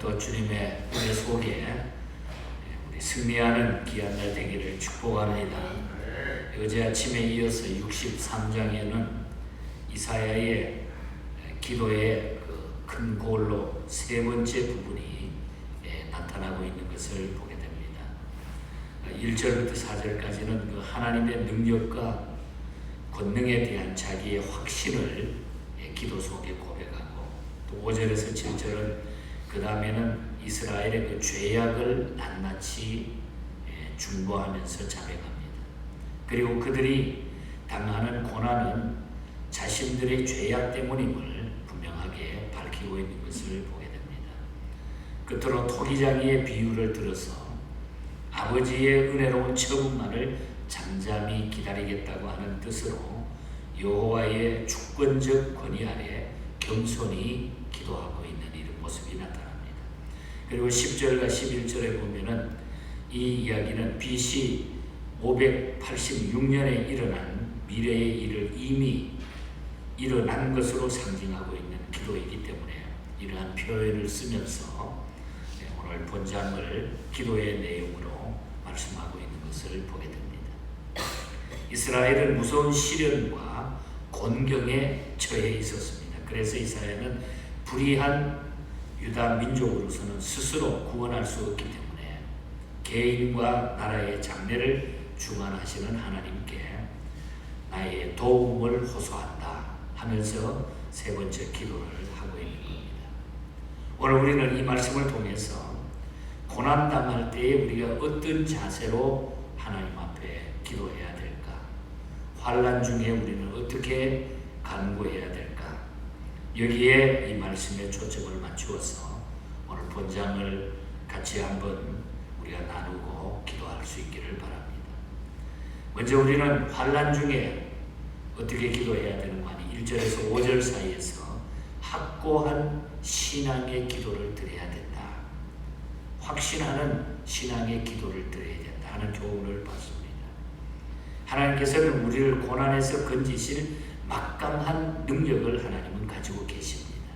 또 주님의 은혜 속에 우리 승리하는 귀한 날 되기를 축복합니다. 어제 아침에 이어서 63장에는 이사야의 기도의 큰 골로 세 번째 부분이 나타나고 있는 것을 보게 됩니다. 1절부터 4절까지는 그 하나님의 능력과 권능에 대한 자기의 확신을 기도 속에 고백하고, 또 5절에서 7절은 그 다음에는 이스라엘의 그 죄악을 낱낱이 중보하면서 자백합니다. 그리고 그들이 당하는 고난은 자신들의 죄악 때문임을 분명하게 밝히고 있는 것을 보게 됩니다. 끝으로 토기장이의 비유를 들어서 아버지의 은혜로운 처분만을 잠잠히 기다리겠다고 하는 뜻으로 여호와의 주권적 권위 아래 겸손히 기도하고 있는 이런 모습이 나타납니다. 그리고 10절과 11절에 보면은 이 이야기는 BC 586년에 일어난 미래의 일을 이미 일어난 것으로 상징하고 있는 기도이기 때문에 이러한 표현을 쓰면서 오늘 본장을 기도의 내용으로 말씀하고 있는 것을 보게 됩니다. 이스라엘은 무서운 시련과 곤경에 처해 있었습니다. 그래서 이사야는 불의한 유다 민족으로서는 스스로 구원할 수 없기 때문에 개인과 나라의 장래를 주관하시는 하나님께 나의 도움을 호소한다 하면서 세 번째 기도를 하고 있는 겁니다. 오늘 우리는 이 말씀을 통해서 고난당할 때에 우리가 어떤 자세로 하나님 앞에 기도해야 될까? 환난 중에 우리는 어떻게 간구해야 될까? 여기에 이 말씀에 초점을 맞추어서 오늘 본장을 같이 한번 우리가 나누고 기도할 수 있기를 바랍니다. 먼저 우리는 환난 중에 어떻게 기도해야 되는 거 아니? 1절에서 5절 사이에서 확고한 신앙의 기도를 드려야 된다. 확신하는 신앙의 기도를 드려야 된다 하는 교훈을 받습니다. 하나님께서는 우리를 고난에서 건지실 막강한 능력을 하나님은 가지고 계십니다.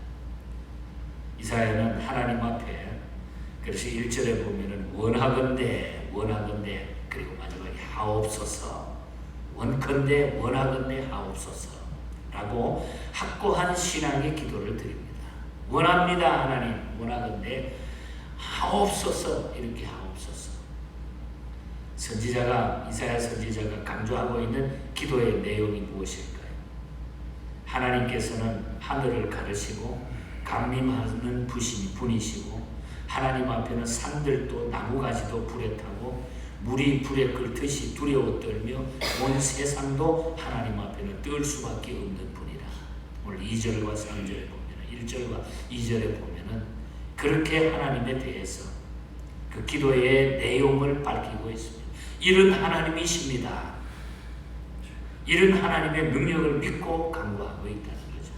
이사야는 하나님 앞에, 그래서 1절에 보면은 원하건대 그리고 마지막에 하옵소서, 원컨대 원하건대 하옵소서 라고 확고한 신앙의 기도를 드립니다. 원합니다 하나님, 원하건대 하옵소서, 이렇게 하옵소서. 이사야 선지자가 강조하고 있는 기도의 내용이 무엇일까요? 하나님께서는 하늘을 가르시고 강림하는 분이시고, 하나님 앞에는 산들도 나무가지도 불에 타고 물이 불에 끓듯이 두려워 떨며 온 세상도 하나님 앞에는 떨 수밖에 없는 분이라. 오늘 2절과 3절에 보면, 1절과 2절에 보면은 그렇게 하나님에 대해서 그 기도의 내용을 밝히고 있습니다. 이런 하나님이십니다. 이런 하나님의 능력을 믿고 간구하고 있다는 거죠.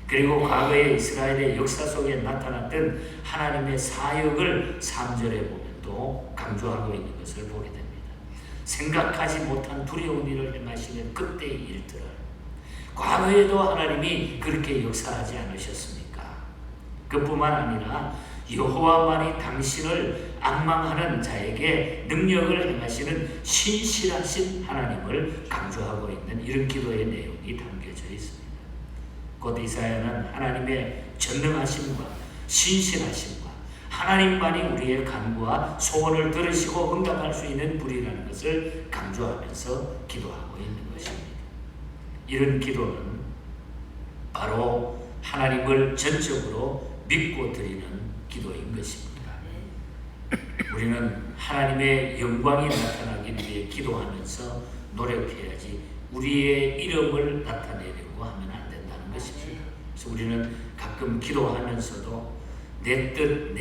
그리고 과거의 이스라엘의 역사 속에 나타났던 하나님의 사역을 3절에 보면 또 강조하고 있는 것을 보게 됩니다. 생각하지 못한 두려운 일을 행하시는 그때의 일들을 과거에도 하나님이 그렇게 역사하지 않으셨습니까? 그뿐만 아니라 여호와만이 당신을 앙망하는 자에게 능력을 행하시는 신실하신 하나님을 강조하고 있는 이런 기도의 내용이 담겨져 있습니다. 곧 이사야는 하나님의 전능하심과 신실하심과 하나님만이 우리의 간구와 소원을 들으시고 응답할 수 있는 분이라는 것을 강조하면서 기도하고 있는 것입니다. 이런 기도는 바로 하나님을 전적으로 믿고 드리는 기도인 것입니다. 우리는 하나님의 영광이 나타나기 위해 기도하면서 노력해야지 우리의 이름을 나타내려고 하면 안 된다는 것입니다. 그래서 우리는 가끔 기도하면서도 내 뜻,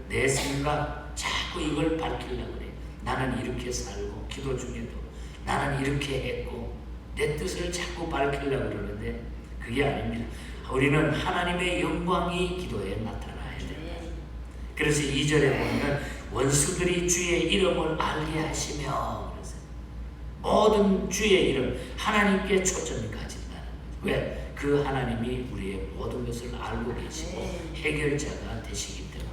내 생각 자꾸 이걸 밝히려고 그래. 나는 이렇게 살고, 기도 중에도 나는 이렇게 했고 내 뜻을 자꾸 밝히려고 그러는데 그게 아닙니다. 우리는 하나님의 영광이 기도에 나타나야 됩니다. 그래서 2절에 보면 원수들이 주의 이름을 알게 하시며, 모든 주의 이름, 하나님께 초점이 가진다는 거죠. 왜? 그 하나님이 우리의 모든 것을 알고 계시고 해결자가 되시기 때문에,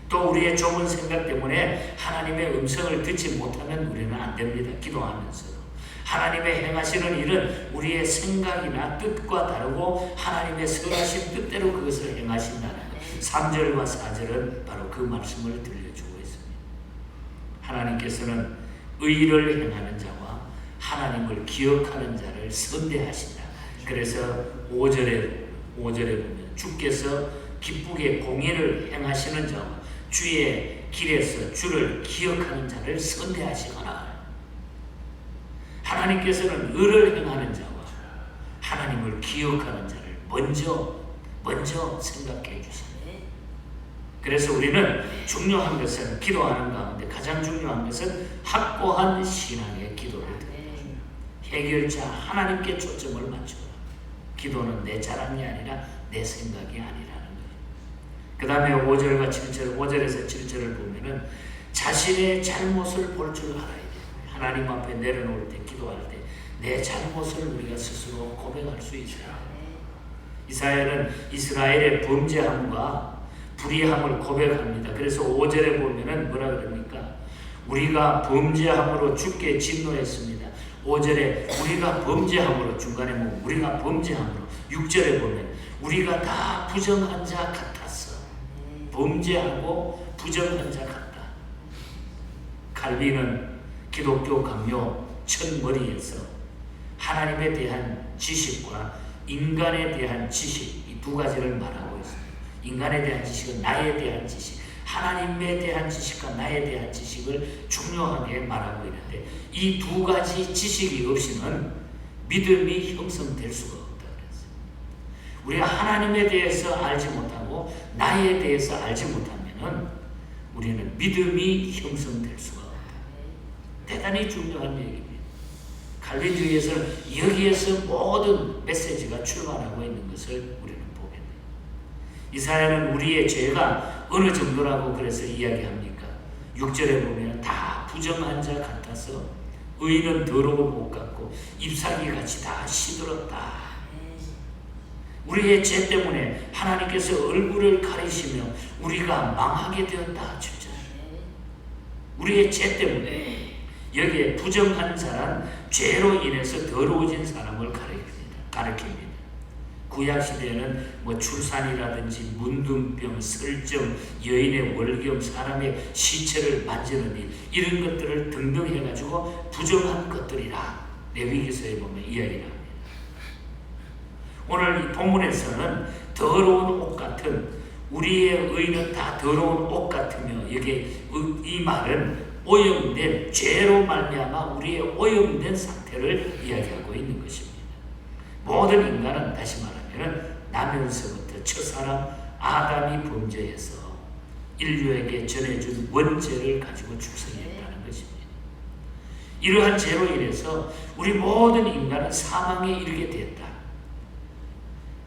또 우리의 좁은 생각 때문에 하나님의 음성을 듣지 못하면 우리는 안 됩니다. 기도하면서도 하나님의 행하시는 일은 우리의 생각이나 뜻과 다르고 하나님의 선하신 뜻대로 그것을 행하신다는 3절과 4절은 바로 그 말씀을 들려주고 있습니다. 하나님께서는 의를 행하는 자와 하나님을 기억하는 자를 선대하신다. 그래서 5절에 보면 주께서 기쁘게 공의를 행하시는 자와 주의 길에서 주를 기억하는 자를 선대하시거나, 하나님께서는 의를 행하는 자와 하나님을 기억하는 자를 먼저 생각해 주십니다. 그래서 우리는 중요한 것은, 기도하는 가운데 가장 중요한 것은 확고한 신앙의 기도를 드립니다. 해결자 하나님께 초점을 맞추라. 기도는 내 자랑이 아니라 내 생각이 아니라는 거예요. 그 다음에 5절에서 7절을 보면은 자신의 잘못을 볼 줄 알아야 돼요. 하나님 앞에 내려놓을 때, 기도할 때 내 잘못을 우리가 스스로 고백할 수 있어요. 이사야는 이스라엘의 범죄함과 불의함을 고백합니다. 그래서 5절에 보면은 뭐라 그럽니까? 우리가 범죄함으로 주께 진노했습니다. 5절에 우리가 범죄함으로, 중간에 뭐 우리가 범죄함으로, 6절에 보면 우리가 다 부정한 자 같았어. 범죄하고 부정한 자 같다. 칼빈은 기독교 강요 첫머리에서 하나님에 대한 지식과 인간에 대한 지식, 이 두 가지를 말하고 있습니다. 인간에 대한 지식은 나에 대한 지식, 하나님에 대한 지식과 나에 대한 지식을 중요하게 말하고 있는데, 이 두 가지 지식이 없이는 믿음이 형성될 수가 없다 그랬어요. 우리가 하나님에 대해서 알지 못하고 나에 대해서 알지 못하면은 우리는 믿음이 형성될 수가 없다. 대단히 중요한 얘기입니다. 칼빈주의에서는 여기에서 모든 메시지가 출발하고 있는 것을 우리는 보게 돼요. 이사야는 우리의 죄가 어느 정도라고 그래서 이야기합니까? 6절에 보면 다 부정한 자 같아서 의인은 더러운 옷 같고 잎사귀같이 다 시들었다. 우리의 죄 때문에 하나님께서 얼굴을 가리시며 우리가 망하게 되었다. 진짜 우리의 죄 때문에, 여기에 부정한 자란 죄로 인해서 더러워진 사람을 가리킵니다. 구약시대에는 뭐 출산이라든지 문둥병, 설정, 여인의 월경, 사람의 시체를 만지는 일, 이런 것들을 등등 해가지고 부정한 것들이라 레위기서에 보면 이야기를 합니다. 오늘 이 본문에서는 더러운 옷 같은, 우리의 의는 다 더러운 옷 같으며, 여기 이 말은 오염된 죄로 말미암아 우리의 오염된 상태를 이야기하고 있는 것입니다. 모든 인간은 다시 말하면 나면서부터 첫사람 아담이 범죄해서 인류에게 전해준 원죄를 가지고 출생했다는 것입니다. 이러한 죄로 인해서 우리 모든 인간은 사망에 이르게 됐다.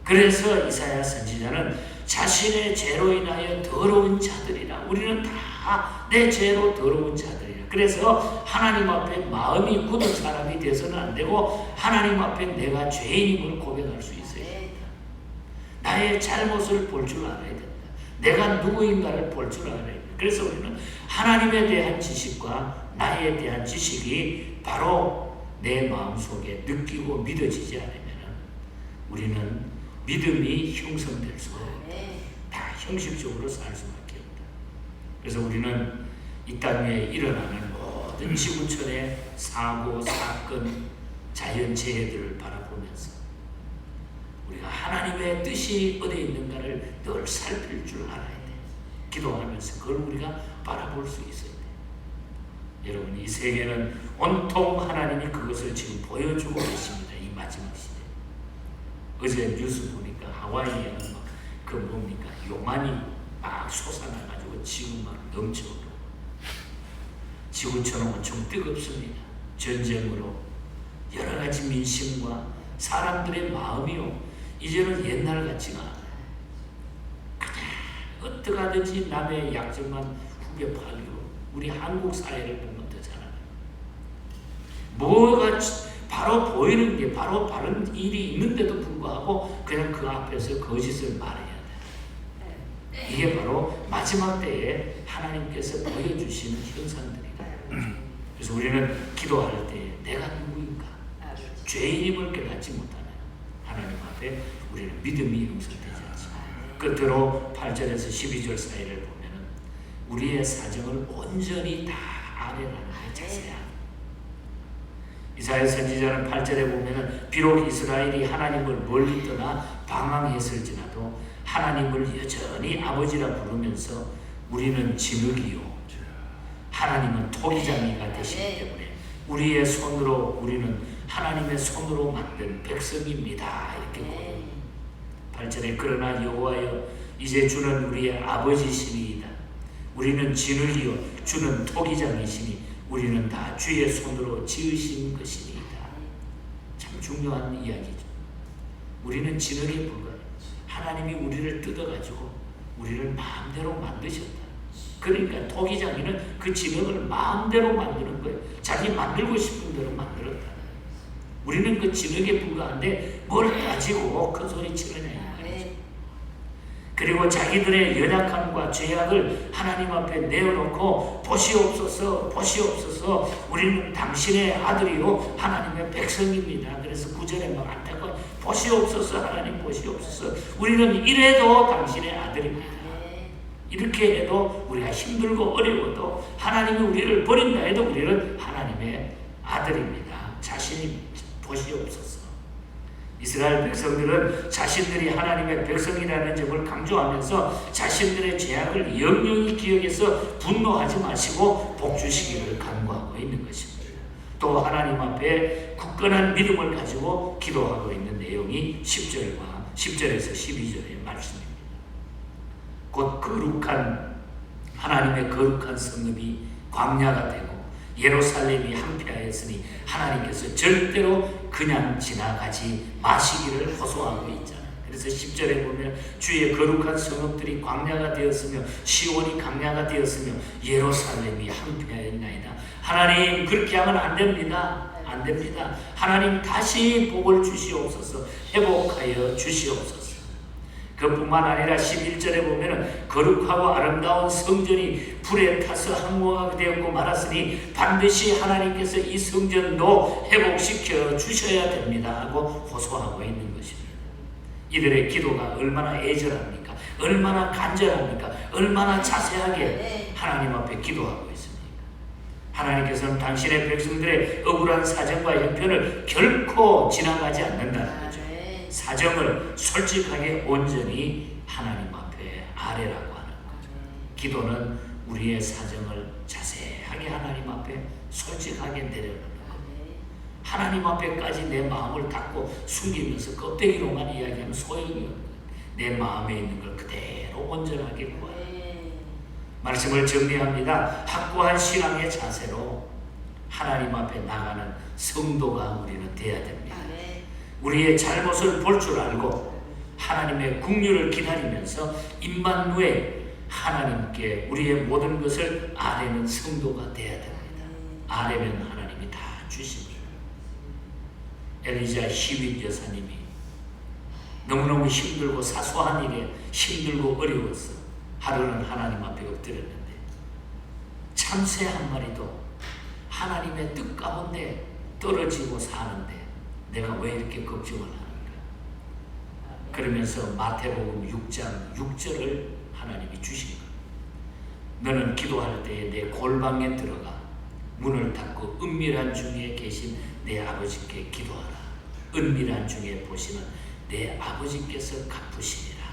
그래서 이사야 선지자는 자신의 죄로 인하여 더러운 자들이라, 우리는 다 내 죄로 더러운 자들이라. 그래서 하나님 앞에 마음이 굳은 사람이 돼서는 안 되고 하나님 앞에 내가 죄인임을 고백할 수 있어야 된다. 나의 잘못을 볼 줄 알아야 된다. 내가 누구인가를 볼 줄 알아야 된다. 그래서 우리는 하나님에 대한 지식과 나에 대한 지식이 바로 내 마음속에 느끼고 믿어지지 않으면 우리는 믿음이 형성될 수가 없다. 다 형식적으로 살 수밖에 없다. 그래서 우리는 이 땅 위에 일어나는 모든 지구촌의 사고, 사건, 자연재해들을 바라보면서 우리가 하나님의 뜻이 어디에 있는가를 늘 살필 줄 알아야 돼. 기도하면서 그걸 우리가 바라볼 수 있어야 돼. 여러분, 이 세계는 온통 하나님이 그것을 지금 보여주고 계십니다. 이 마지막 시대. 어제 뉴스 보니까 하와이에는 그 뭡니까? 용암이 막 솟아나가지고 지금 막 넘쳐오고, 지구촌은 엄청 뜨겁습니다. 전쟁으로 여러 가지 민심과 사람들의 마음이요, 이제는 옛날 같지가 않아요. 그냥 어떻게 하든지 남의 약점만 후벼 팔고, 우리 한국 사회를 보면 더 잘 알아요. 뭐가 바로 보이는 게 바로 바른 일이 있는데도 불구하고 그냥 그 앞에서 거짓을 말해야 돼. 이게 바로 마지막 때에 하나님께서 보여주시는 현상들이다. 그래서 우리는 기도할 때 내가 누구인가? 죄인임을 깨닫지 못하면 하나님 앞에 우리는 믿음이 용서되지 않습니다. 끝으로 8절에서 12절 사이를 보면 우리의 사정을 온전히 다 아뢰라는 자세한. 이사야 선지자는 8절에 보면 비록 이스라엘이 하나님을 멀리 떠나 방황했을지라도 하나님을 여전히 아버지라 부르면서 우리는 진흙이요 하나님은 토기장이가 되시기 때문에 우리의 손으로 우리는 하나님의 손으로 만든 백성입니다. 이렇게 고백합니다. 8절에 그러나 여호와여 이제 주는 우리의 아버지시니이다. 우리는 진흙이요 주는 토기장이시니 우리는 다 주의 손으로 지으신 것이니이다. 참 중요한 이야기죠. 우리는 진흙에 불과해요. 하나님이 우리를 뜯어가지고 우리를 마음대로 만드셨다. 그러니까 토기장이는 그 진흙을 마음대로 만드는 거예요. 자기 만들고 싶은 대로 만들었다. 우리는 그 진흙에 불과한데 뭘 가지고 큰 소리 치느냐 이 말이죠. 그리고 자기들의 연약함과 죄악을 하나님 앞에 내어놓고 보시옵소서 보시옵소서 우리는 당신의 아들이요 하나님의 백성입니다. 그래서 9절에 막 안타까워 보시옵소서 하나님 보시옵소서 우리는 이래도 당신의 아들입니다. 이렇게 해도 우리가 힘들고 어려워도 하나님이 우리를 버린다 해도 우리는 하나님의 아들입니다. 자신이 보시옵소서. 이스라엘 백성들은 자신들이 하나님의 백성이라는 점을 강조하면서 자신들의 죄악을 영영히 기억해서 분노하지 마시고 복주시기를 간구하고 있는 것입니다. 또 하나님 앞에 굳건한 믿음을 가지고 기도하고 있는 내용이 10절에서 12절의 말씀입니다. 곧 거룩한 하나님의 거룩한 성읍이 광야가 되고 예루살렘이 한패하였으니 하나님께서 절대로 그냥 지나가지 마시기를 호소하고 있잖아요. 그래서 10절에 보면 주의 거룩한 성읍들이 광야가 되었으며 시온이 광야가 되었으며 예루살렘이 한패하였나이다. 하나님 그렇게 하면 안 됩니다. 안 됩니다. 하나님 다시 복을 주시옵소서. 회복하여 주시옵소서. 그뿐만 아니라 11절에 보면 거룩하고 아름다운 성전이 불에 타서 항모하게 되었고 말았으니 반드시 하나님께서 이 성전도 회복시켜 주셔야 됩니다 하고 호소하고 있는 것입니다. 이들의 기도가 얼마나 애절합니까? 얼마나 간절합니까? 얼마나 자세하게 하나님 앞에 기도하고 있습니까? 하나님께서는 당신의 백성들의 억울한 사정과 형편을 결코 지나가지 않는다는 거죠. 사정을 솔직하게 온전히 하나님 앞에 아뢰라고 하는 거죠. 기도는 우리의 사정을 자세하게 하나님 앞에 솔직하게 내려놓는 겁니다. 하나님 앞에까지 내 마음을 닫고 숨기면서 껍데기로만 이야기하면 소용이 없는 거예요. 내 마음에 있는 걸 그대로 온전하게 구해요. 말씀을 정리합니다. 확고한 신앙의 자세로 하나님 앞에 나가는 성도가 우리는 돼야 됩니다. 우리의 잘못을 볼 줄 알고 하나님의 긍휼을 기다리면서 임만누에 하나님께 우리의 모든 것을 아뢰는 성도가 되어야 됩니다. 아뢰면 하나님이 다 주십니다. 엘리자 히윗 여사님이 너무너무 힘들고 사소한 일에 힘들고 어려웠어. 하루는 하나님 앞에 엎드렸는데 참새 한 마리도 하나님의 뜻 가운데 떨어지고 사는데 내가 왜 이렇게 걱정을 하는가? 그러면서 마태복음 6장 6절을 하나님이 주신 것. 너는 기도할 때에 내 골방에 들어가 문을 닫고 은밀한 중에 계신 내 아버지께 기도하라. 은밀한 중에 보시는 내 아버지께서 갚으시리라.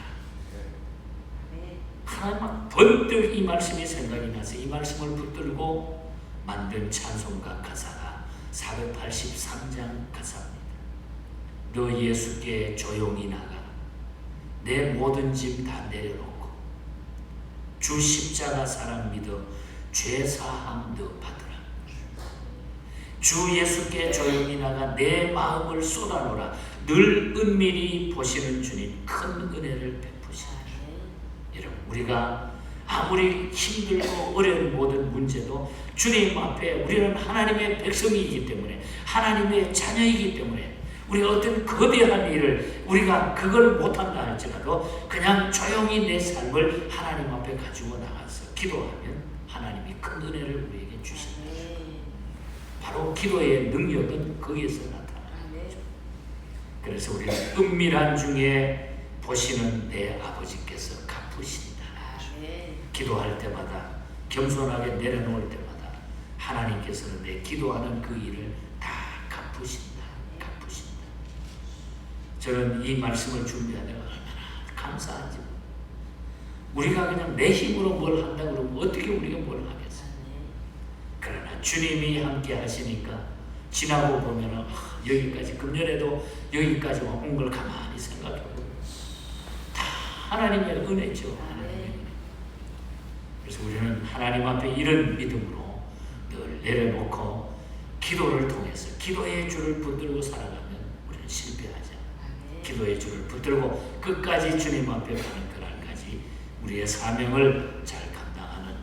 하나님 번뜩 이 말씀이 생각이 나서 이 말씀을 붙들고 만든 찬송가 가사가 483장 가사입니다. 너 예수께 조용히 나가 내 모든 짐 다 내려놓고 주 십자가 사랑 믿어 죄사함 너 받으라. 주 예수께 조용히 나가 내 마음을 쏟아놓으라. 늘 은밀히 보시는 주님 큰 은혜를 베푸시라. 여러분 우리가 아무리 힘들고 어려운 모든 문제도 주님 앞에 우리는 하나님의 백성이기 때문에, 하나님의 자녀이기 때문에, 우리가 어떤 거대한 일을 우리가 그걸 못한다 할지라도 그냥 조용히 내 삶을 하나님 앞에 가지고 나가서 기도하면 하나님이 큰 은혜를 우리에게 주신다. 바로 기도의 능력은 거기에서 나타나는 거죠. 그래서 우리는 은밀한 중에 보시는 내 아버지께서 갚으신다. 기도할 때마다, 겸손하게 내려놓을 때마다 하나님께서는 내 기도하는 그 일을 다 갚으신다. 저는 이 말씀을 준비하다가 얼마나 감사한지. 우리가 그냥 내 힘으로 뭘 한다 그러면 어떻게 우리가 뭘 하겠어요? 그러나 주님이 함께 하시니까 지나고 보면 여기까지, 금년에도 여기까지 온 걸 가만히 생각해보면 다 하나님의 은혜죠. 하나님의 은혜. 그래서 우리는 하나님 앞에 이런 믿음으로 늘 내려놓고 기도를 통해서 기도의 줄을 붙들고 살아가면 우리는 실패하지 않아요. 기도의 줄을 붙들고 끝까지 주님 앞에 가는 그날까지 우리의 사명을 잘 감당하는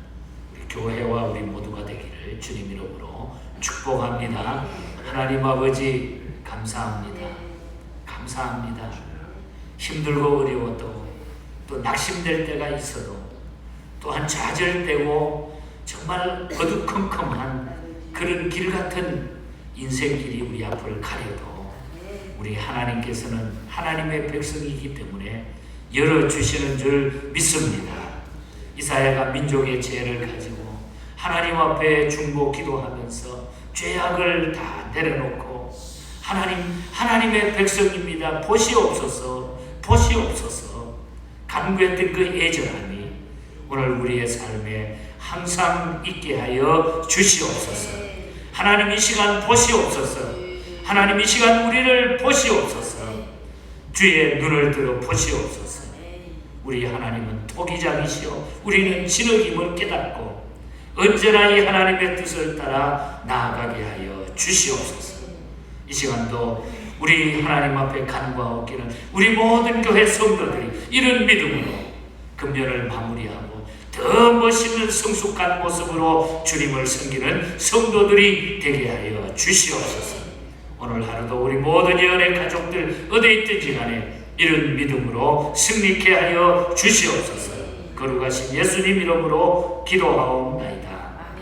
우리 교회와 우리 모두가 되기를 주님 이름으로 축복합니다. 하나님 아버지 감사합니다. 감사합니다. 힘들고 어려워도 또 낙심될 때가 있어도 또한 좌절되고 정말 어두컴컴한 그런 길 같은 인생길이 우리 앞을 가려도 우리 하나님께서는 하나님의 백성이기 때문에 열어주시는 줄 믿습니다. 이사야가 민족의 죄를 가지고 하나님 앞에 중보 기도하면서 죄악을 다 내려놓고 하나님의 백성입니다. 보시옵소서, 보시옵소서 간구했던 그 애절함이 오늘 우리의 삶에 항상 있게 하여 주시옵소서. 하나님 이 시간 보시옵소서. 하나님 이 시간 우리를 보시옵소서. 주의 눈을 들어 보시옵소서. 우리 하나님은 토기장이시오 우리는 진흙임을 깨닫고 언제나 이 하나님의 뜻을 따라 나아가게 하여 주시옵소서. 이 시간도 우리 하나님 앞에 간구하옵기는 우리 모든 교회 성도들이 이런 믿음으로 금년을 마무리하고 더 멋있는 성숙한 모습으로 주님을 섬기는 성도들이 되게 하여 주시옵소서. 오늘 하루도 우리 모든 예언의 가족들 어디 있든지 간에 이런 믿음으로 승리케 하여 주시옵소서. 거룩하신 예수님 이름으로 기도하옵나이다.